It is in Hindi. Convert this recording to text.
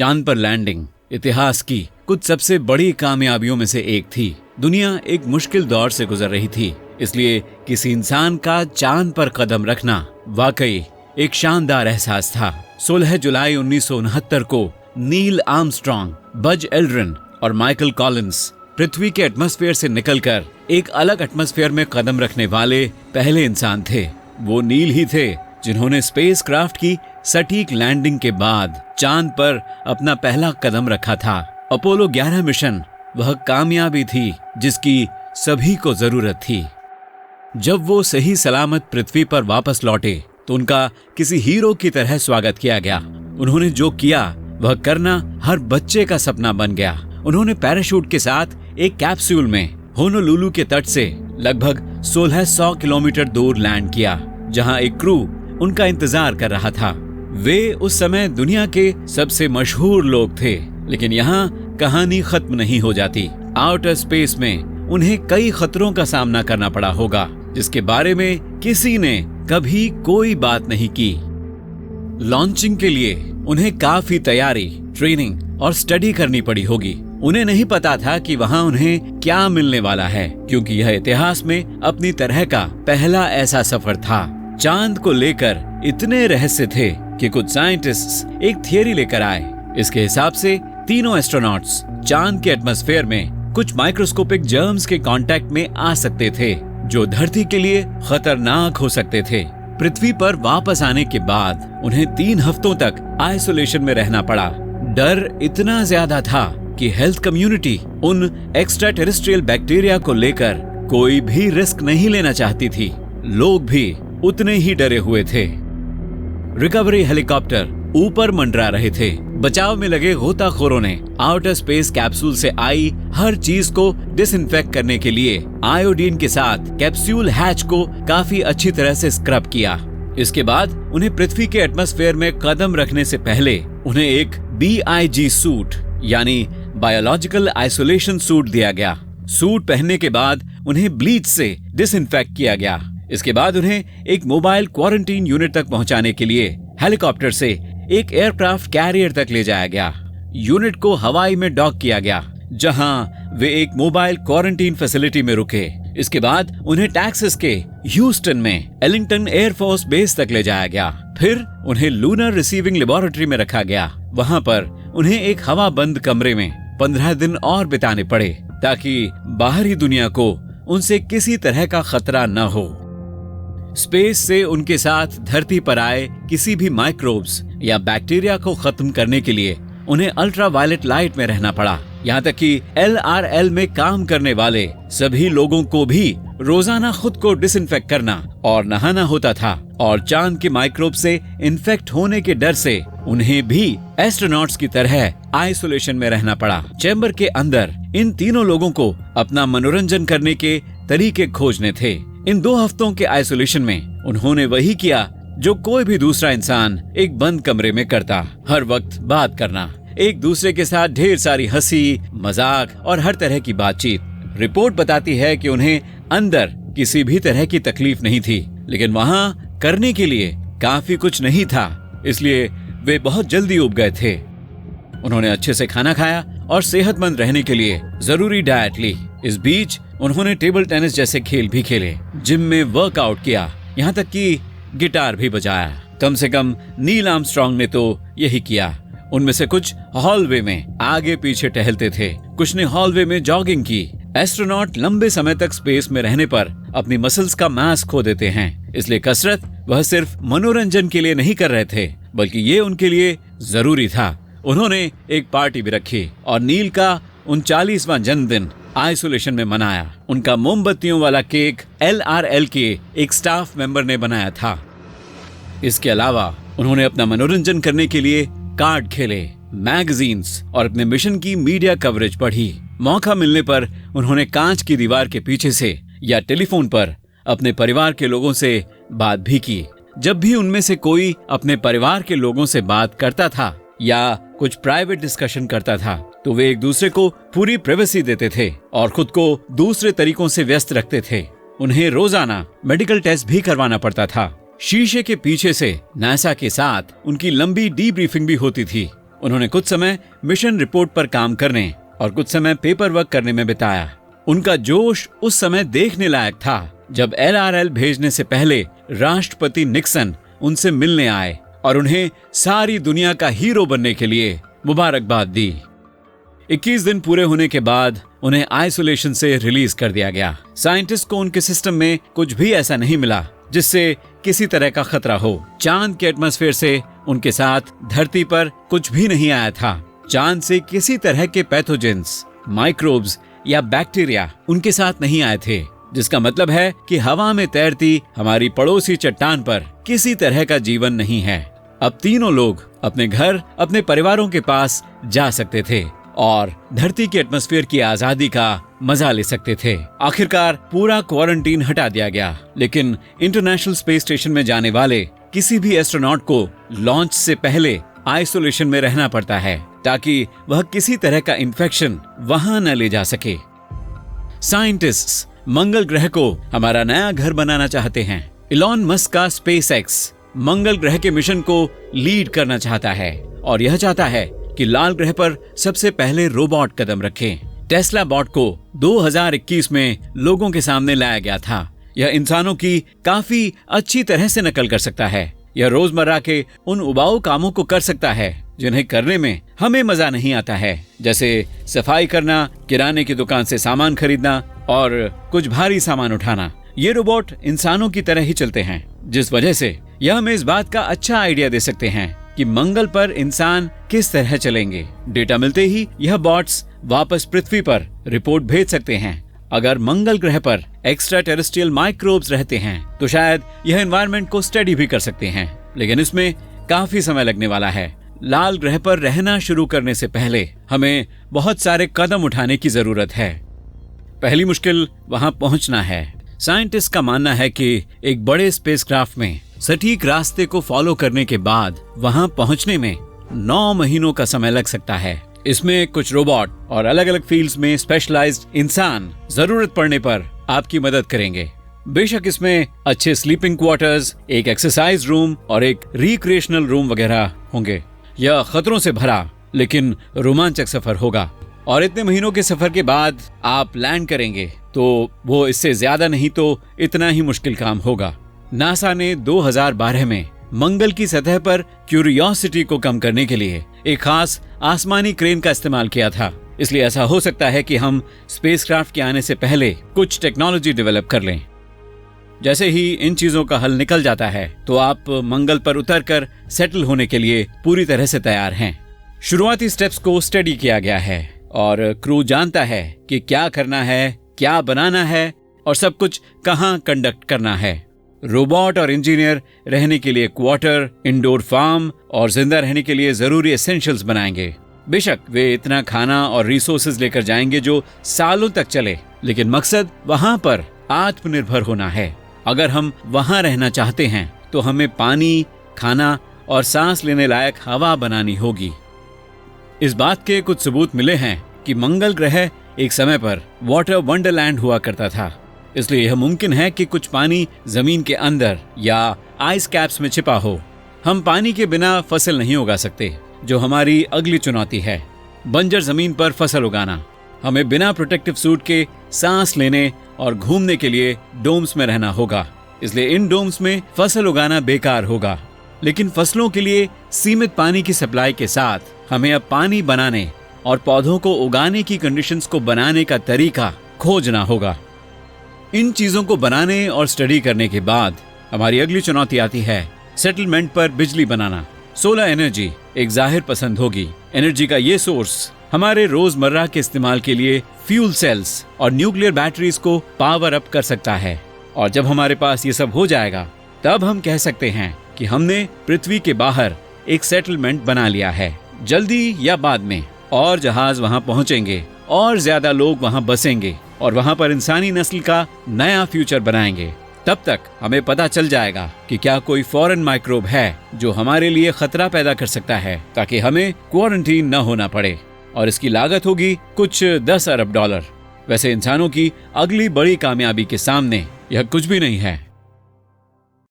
चांद पर लैंडिंग इतिहास की कुछ सबसे बड़ी कामयाबियों में से एक थी। दुनिया एक मुश्किल दौर से गुजर रही थी, इसलिए किसी इंसान का चांद पर कदम रखना वाकई एक शानदार एहसास था। 16 जुलाई 1969 को नील आर्मस्ट्रॉन्ग, बज एल्ड्रिन और माइकल कॉलिंस पृथ्वी के एटमॉस्फेयर से निकलकर एक अलग एटमॉस्फेयर में कदम रखने वाले पहले इंसान थे। वो नील ही थे जिन्होंने स्पेसक्राफ्ट की सटीक लैंडिंग के बाद चांद पर अपना पहला कदम रखा था। अपोलो 11 मिशन वह कामयाबी थी जिसकी सभी को जरूरत थी। जब वो सही सलामत पृथ्वी पर वापस लौटे तो उनका किसी हीरो की तरह स्वागत किया गया। उन्होंने जो किया वह करना हर बच्चे का सपना बन गया। उन्होंने पैराशूट के साथ एक कैप्सूल में होनोलुलु के तट से लगभग 1600 किलोमीटर दूर लैंड किया, जहां एक क्रू उनका इंतजार कर रहा था। वे उस समय दुनिया के सबसे मशहूर लोग थे, लेकिन यहाँ कहानी खत्म नहीं हो जाती। आउटर स्पेस में उन्हें कई खतरों का सामना करना पड़ा होगा, जिसके बारे में किसी ने कभी कोई बात नहीं की। लॉन्चिंग के लिए उन्हें काफी तैयारी, ट्रेनिंग और स्टडी करनी पड़ी होगी। उन्हें नहीं पता था कि वहां उन्हें क्या मिलने वाला है, क्योंकि यह इतिहास में अपनी तरह का पहला ऐसा सफर था। चांद को लेकर इतने रहस्य थे कि कुछ साइंटिस्ट्स एक थियरी लेकर आए। इसके हिसाब से तीनों एस्ट्रोनॉट्स चांद के एटमॉस्फेयर में कुछ माइक्रोस्कोपिक जर्म्स के कांटेक्ट में आ सकते थे, जो धरती के लिए खतरनाक हो सकते थे। पृथ्वी पर वापस आने के बाद उन्हें 3 हफ्तों तक आइसोलेशन में रहना पड़ा। डर इतना ज्यादा था कि हेल्थ कम्युनिटी उन एक्स्ट्रा टेरेस्ट्रियल बैक्टीरिया को लेकर कोई भी रिस्क नहीं लेना चाहती थी। लोग भी उतने ही डरे हुए थे। रिकवरी हेलीकॉप्टर ऊपर मंडरा रहे थे। बचाव में लगे गोताखोरों ने आउटर स्पेस कैप्सूल से आई हर चीज को डिसइंफेक्ट करने के लिए आयोडीन के साथ कैप्सूल हैच को काफी अच्छी तरह से स्क्रब किया। इसके बाद उन्हें पृथ्वी के एटमॉस्फेयर में कदम रखने से पहले उन्हें एक BIG सूट यानी बायोलॉजिकल आइसोलेशन सूट दिया गया। सूट पहनने के बाद उन्हें ब्लीच से डिसइंफेक्ट किया गया। इसके बाद उन्हें एक मोबाइल क्वारंटीन यूनिट तक पहुंचाने के लिए हेलीकॉप्टर से एक एयरक्राफ्ट कैरियर तक ले जाया गया। यूनिट को हवाई में डॉक किया गया, जहां वे एक मोबाइल क्वारंटीन फैसिलिटी में रुके। इसके बाद उन्हें टेक्सास के ह्यूस्टन में एलिंगटन एयरफोर्स बेस तक ले जाया गया। फिर उन्हें लूनर रिसीविंग लेबोरेटरी में रखा गया। वहां पर उन्हें एक हवा बंद कमरे में 15 दिन और बिताने पड़े, ताकि बाहरी दुनिया को उनसे किसी तरह का खतरा न हो। स्पेस से उनके साथ धरती पर आए किसी भी माइक्रोब्स या बैक्टीरिया को खत्म करने के लिए उन्हें अल्ट्रावायलेट लाइट में रहना पड़ा। यहाँ तक कि LRL में काम करने वाले सभी लोगों को भी रोजाना खुद को डिसइंफेक्ट करना और नहाना होता था, और चांद के माइक्रोब से इन्फेक्ट होने के डर से उन्हें भी एस्ट्रोनॉट्स की तरह आइसोलेशन में रहना पड़ा। चैम्बर के अंदर इन तीनों लोगों को अपना मनोरंजन करने के तरीके खोजने थे। इन 2 हफ्तों के आइसोलेशन में उन्होंने वही किया जो कोई भी दूसरा इंसान एक बंद कमरे में करता। हर वक्त बात करना, एक दूसरे के साथ ढेर सारी हंसी, मजाक और हर तरह की बातचीत। रिपोर्ट बताती है कि उन्हें अंदर किसी भी तरह की तकलीफ नहीं थी, लेकिन वहाँ करने के लिए काफी कुछ नहीं था, इसलिए वे बहुत जल्दी उब गए थे। उन्होंने अच्छे से खाना खाया और सेहतमंद रहने के लिए जरूरी डाइट ली। इस बीच उन्होंने टेबल टेनिस जैसे खेल भी खेले, जिम में वर्कआउट किया, यहाँ तक कि गिटार भी बजाया। कम से कम नील आर्मस्ट्रॉन्ग ने तो यही किया। उनमें से कुछ हॉलवे में आगे पीछे टहलते थे, कुछ ने हॉलवे में जॉगिंग की। एस्ट्रोनॉट लंबे समय तक स्पेस में रहने पर अपनी मसल्स का मास खो देते हैं, इसलिए कसरत वह सिर्फ मनोरंजन के लिए नहीं कर रहे थे, बल्कि ये उनके लिए जरूरी था। उन्होंने एक पार्टी भी रखी और नील का 39वां जन्मदिन आइसोलेशन में मनाया। उनका मोमबत्तियों वाला केक LRL के एक स्टाफ मेंबर ने बनाया था। इसके अलावा उन्होंने अपना मनोरंजन करने के लिए कार्ड खेले, मैगजीन्स और अपने मिशन की मीडिया कवरेज पढ़ी। मौका मिलने पर उन्होंने कांच की दीवार के पीछे से या टेलीफोन पर अपने परिवार के लोगों से बात भी की। जब भी उनमें से कोई अपने परिवार के लोगों से बात करता था या कुछ प्राइवेट डिस्कशन करता था, तो वे एक दूसरे को पूरी प्राइवेसी देते थे और खुद को दूसरे तरीकों से व्यस्त रखते थे। उन्हें रोजाना मेडिकल टेस्ट भी करवाना पड़ता था। शीशे के पीछे से नासा के साथ उनकी लंबी डीब्रीफिंग भी होती थी। उन्होंने कुछ समय मिशन रिपोर्ट पर काम करने और कुछ समय पेपर वर्क करने में बिताया। उनका जोश उस समय देखने लायक था जब LRL भेजने से पहले राष्ट्रपति निक्सन उनसे मिलने आए और उन्हें सारी दुनिया का हीरो बनने के लिए मुबारकबाद दी। 21 दिन पूरे होने के बाद उन्हें आइसोलेशन से रिलीज कर दिया गया। साइंटिस्ट को उनके सिस्टम में कुछ भी ऐसा नहीं मिला जिससे किसी तरह का खतरा हो। चांद के एटमॉस्फेयर से उनके साथ धरती पर कुछ भी नहीं आया था। चांद से किसी तरह के पैथोजेंस, माइक्रोब्स या बैक्टीरिया उनके साथ नहीं आए थे, जिसका मतलब है कि हवा में तैरती हमारी पड़ोसी चट्टान पर किसी तरह का जीवन नहीं है। अब तीनों लोग अपने घर, अपने परिवारों के पास जा सकते थे और धरती के एटमॉस्फेयर की आजादी का मजा ले सकते थे। आखिरकार पूरा क्वारंटीन हटा दिया गया, लेकिन इंटरनेशनल स्पेस स्टेशन में जाने वाले किसी भी एस्ट्रोनॉट को लॉन्च से पहले आइसोलेशन में रहना पड़ता है ताकि वह किसी तरह का इन्फेक्शन वहां न ले जा सके। साइंटिस्ट्स मंगल ग्रह को हमारा नया घर बनाना चाहते हैं। इलॉन मस्क का स्पेसएक्स मंगल ग्रह के मिशन को लीड करना चाहता है और यह चाहता है कि लाल ग्रह पर सबसे पहले रोबोट कदम रखें। टेस्ला बॉट को 2021 में लोगों के सामने लाया गया था। यह इंसानों की काफी अच्छी तरह से नकल कर सकता है। यह रोजमर्रा के उन उबाऊ कामों को कर सकता है जिन्हें करने में हमें मजा नहीं आता है, जैसे सफाई करना, किराने की दुकान से सामान खरीदना और कुछ भारी सामान उठाना। ये रोबोट इंसानों की तरह ही चलते हैं, जिस वजह से यह हमें इस बात का अच्छा आइडिया दे सकते हैं कि मंगल पर इंसान किस तरह चलेंगे। डेटा मिलते ही यह बॉट्स वापस पृथ्वी पर रिपोर्ट भेज सकते हैं। अगर मंगल ग्रह पर एक्स्ट्रा टेरेस्ट्रियल माइक्रोब्स रहते हैं तो शायद यह एनवायरनमेंट को स्टडी भी कर सकते हैं, लेकिन इसमें काफी समय लगने वाला है। लाल ग्रह पर रहना शुरू करने से पहले हमें बहुत सारे कदम उठाने की जरूरत है। पहली मुश्किल वहां पहुंचना है। साइंटिस्ट का मानना है कि एक बड़े स्पेसक्राफ्ट में सटीक रास्ते को फॉलो करने के बाद वहां पहुंचने में 9 महीनों का समय लग सकता है। इसमें कुछ रोबोट और अलग अलग फील्ड्स में स्पेशलाइज्ड इंसान जरूरत पड़ने पर आपकी मदद करेंगे। बेशक इसमें अच्छे स्लीपिंग क्वार्टर्स, एक एक्सरसाइज रूम और एक रिक्रिएशनल रूम वगैरह होंगे। यह खतरों से भरा लेकिन रोमांचक सफर होगा और इतने महीनों के सफर के बाद आप लैंड करेंगे तो वो इससे ज्यादा नहीं तो इतना ही मुश्किल काम होगा। नासा ने 2012 में मंगल की सतह पर क्यूरियोसिटी को कम करने के लिए एक खास आसमानी क्रेन का इस्तेमाल किया था। इसलिए ऐसा हो सकता है कि हम स्पेसक्राफ्ट के आने से पहले कुछ टेक्नोलॉजी डेवलप कर लें। जैसे ही इन चीजों का हल निकल जाता है तो आप मंगल पर उतरकर सेटल होने के लिए पूरी तरह से तैयार हैं। शुरुआती स्टेप्स को स्टडी किया गया है और क्रू जानता है कि क्या करना है, क्या बनाना है और सब कुछ कहां कंडक्ट करना है। रोबोट और इंजीनियर रहने के लिए क्वार्टर, इंडोर फार्म और जिंदा रहने के लिए जरूरी एसेंशियल्स बनाएंगे। बेशक वे इतना खाना और रिसोर्सेज लेकर जाएंगे जो सालों तक चले, लेकिन मकसद वहां पर आत्मनिर्भर होना है। अगर हम वहां रहना चाहते हैं तो हमें पानी, खाना और सांस लेने लायक हवा बनानी होगी। इस बात के कुछ सबूत मिले हैं कि मंगल ग्रह एक समय पर वाटर वंडरलैंड हुआ करता था। इसलिए यह मुमकिन है कि कुछ पानी जमीन के अंदर या आइस कैप्स में छिपा हो। हम पानी के बिना फसल नहीं उगा सकते, जो हमारी अगली चुनौती है। बंजर जमीन पर फसल उगाना। हमें बिना प्रोटेक्टिव सूट के सांस लेने और घूमने के लिए डोम्स में रहना होगा। इसलिए इन डोम्स में फसल उगाना बेकार होगा। लेकिन फसलों के लिए सीमित पानी की सप्लाई के साथ हमें अब पानी बनाने और पौधों को उगाने की कंडीशंस को बनाने का तरीका खोजना होगा। इन चीजों को बनाने और स्टडी करने के बाद हमारी अगली चुनौती आती है सेटलमेंट पर बिजली बनाना। सोलर एनर्जी एक जाहिर पसंद होगी। एनर्जी का ये सोर्स हमारे रोजमर्रा के इस्तेमाल के लिए फ्यूल सेल्स और न्यूक्लियर बैटरीज को पावर अप कर सकता है। और जब हमारे पास ये सब हो जाएगा तब हम कह सकते हैं कि हमने पृथ्वी के बाहर एक सेटलमेंट बना लिया है। जल्दी या बाद में और जहाज वहां पहुंचेंगे और ज्यादा लोग वहां बसेंगे और वहां पर इंसानी नस्ल का नया फ्यूचर बनाएंगे। तब तक हमें पता चल जाएगा कि क्या कोई फॉरेन माइक्रोब है जो हमारे लिए खतरा पैदा कर सकता है, ताकि हमें क्वारंटीन न होना पड़े। और इसकी लागत होगी कुछ 10 अरब डॉलर। वैसे इंसानों की अगली बड़ी कामयाबी के सामने यह कुछ भी नहीं है।